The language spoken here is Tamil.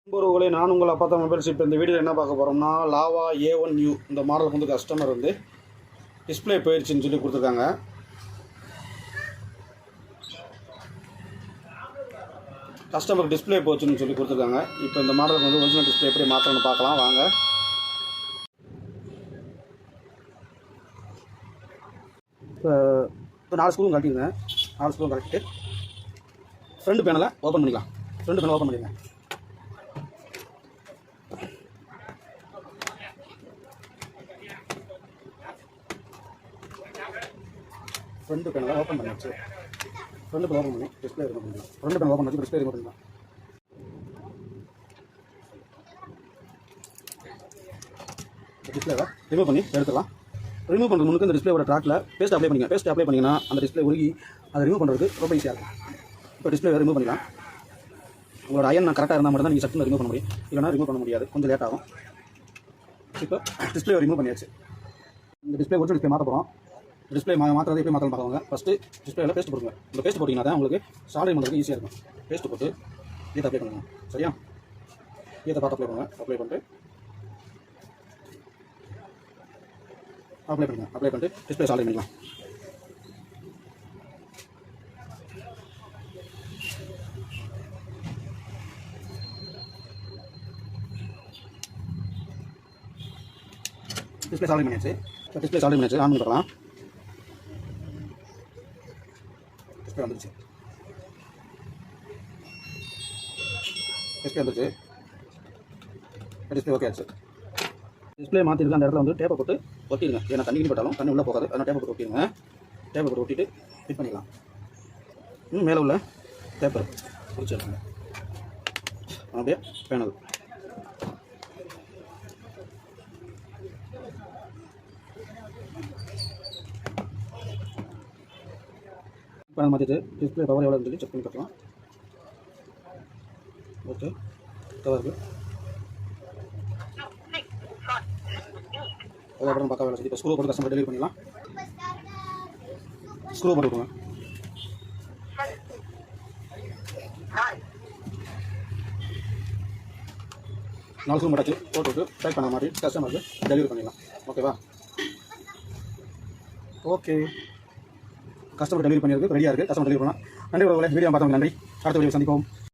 நண்பர்களே, நான் உங்கள் அப்பா தான் மொபைல்ஸ். இப்போ இந்த வீடியோவில் என்ன பார்க்க போகிறோம்னா, லாவா A1U இந்த மாடலுக்கு வந்து கஸ்டமர் வந்து டிஸ்பிளே போயிடுச்சுன்னு சொல்லி கொடுத்துருக்காங்க. கஸ்டமருக்கு டிஸ்பிளே போச்சுன்னு சொல்லி கொடுத்துருக்காங்க. இப்போ இந்த மாடலுக்கு வந்து ஒரிஜினல் டிஸ்பிளே எப்படி மாற்றணும்னு பார்க்கலாம் வாங்க. இப்போ 4 ஸ்க்ரூவும் கட்டிடுங்க. 4 ஸ்க்ரூவும் கட்டிட்டு ஃப்ரண்ட் பேனலை ஓப்பன் பண்ணிக்கலாம். ஃப்ரண்ட் பேனல் ஓப்பன் பண்ணிடுங்க. ஃப்ரண்ட் பேனலை ஓப்பன் பண்ணியாச்சு. ஃப்ரண்ட் பேனல் ஓப்பன் பண்ணி டிஸ்பிளே ரிமூவ் பண்ணிக்கலாம். ஃப்ரண்ட் பேனல் ஓப்பன் பண்ணி டிஸ்பிளே ரிமூவ் பண்ணிக்கலாம். டிஸ்பிளேவை ரிமூவ் பண்ணி எடுத்துடலாம். ரிமூவ் பண்ணுறது முன்னுக்கு இந்த டிஸ்பிளேவோட ட்ராக்கில் பேஸ்ட் அப்ளை பண்ணிங்க. பேஸ்ட் அப்ளை பண்ணிங்கன்னா அந்த டிஸ்பிளே உருகி அதை ரிமூவ் பண்ணுறதுக்கு ரொம்ப ஈஸியாக இருக்கும். இப்போ டிஸ்பிளே ரிமூவ் பண்ணிக்கலாம். உங்களோட அயன் கரெக்டாக இருந்தால் மட்டும் தான் நீங்கள் சட்டுன்னு ரிமூவ் பண்ண முடியும். இல்லைனா ரிமூவ் பண்ண முடியாது, கொஞ்சம் லேட் ஆகும். இப்போ டிஸ்பிளே ரிமூவ் பண்ணியாச்சு. இந்த டிஸ்பிளே ஒரிஜினல் டிஸ்பிளே மாற்ற போகிறோம். டிஸ்பிளே மாற்றுறது எப்படி மாற்றணும் பார்க்கவாங்க. ஃபஸ்ட்டு டிஸ்பிளேல பேஸ்ட் போடுங்க. இந்த பேஸ்ட் போட்டிங்கன்னா தான் உங்களுக்கு சால்டரிங் பண்ணுறதுக்கு ஈஸியாக இருக்கும். பேஸ்ட் போட்டு ஈயத்தை அப்ளை பண்ணுங்க. சரியா? ஈயத்தை பார்த்து அப்ளை பண்ணுங்க. அப்ளை பண்ணிட்டு டிஸ்பிளே சால்டரிங் பண்ணிக்கலாம். டிஸ்பிளே சால்டரிங் பண்ணியாச்சு. இப்போ டிஸ்பிளே சால்டரிங் பண்ணியாச்சு. ஆன் பண்ணி பார்க்கலாம். டிஸ்பிளே வந்துருச்சு. டிஸ்பிளே ஓகே ஆச்சு. டிஸ்பிளே மாற்றிருக்கு. அந்த இடத்துல வந்து டேப்பை போட்டு ஒட்டிடுங்க. ஏன்னா தண்ணி பட்டாலும் தண்ணி உள்ளே போகாது. அதனால் டேப்பை போட்டு ஒட்டிடுங்க. டேப்பை போட்டு ஒட்டிட்டு ஃபிட் பண்ணிக்கலாம். மேலே உள்ள பேப்பர் பிடிச்சி எடுத்துங்க. அப்படியே பேனல் பேனல் மாற்றிட்டு டிஸ்பிளே பவர் எவ்வளோன்னு சொல்லி செக் பண்ணி பார்க்கலாம். ஓகே, கவர் இருக்குது. அப்புறம் பக்கம் வேலை செஞ்சு இப்போ ஸ்க்ரூ போட்டு கஸ்டமர் டெலிவரி பண்ணிடலாம். ஸ்க்ரூ போட்டு விடுங்க. நாலு ஸ்க்ரூ மட்டாச்சு போட்டு விட்டு பேக் பண்ண மாதிரி கஸ்டமருக்கு டெலிவரி பண்ணிடலாம். ஓகேவா? ஓகே, கஸ்டமர் டெலிவரி பண்ணியிருக்கு, ரெடியாக இருக்குது. கஸ்டமர் டெலிவரி பண்ணலாம். நன்றி உறவுகளே, வீடியோ பார்த்தவங்க நன்றி. அடுத்த வீடியோ சந்திப்போம்.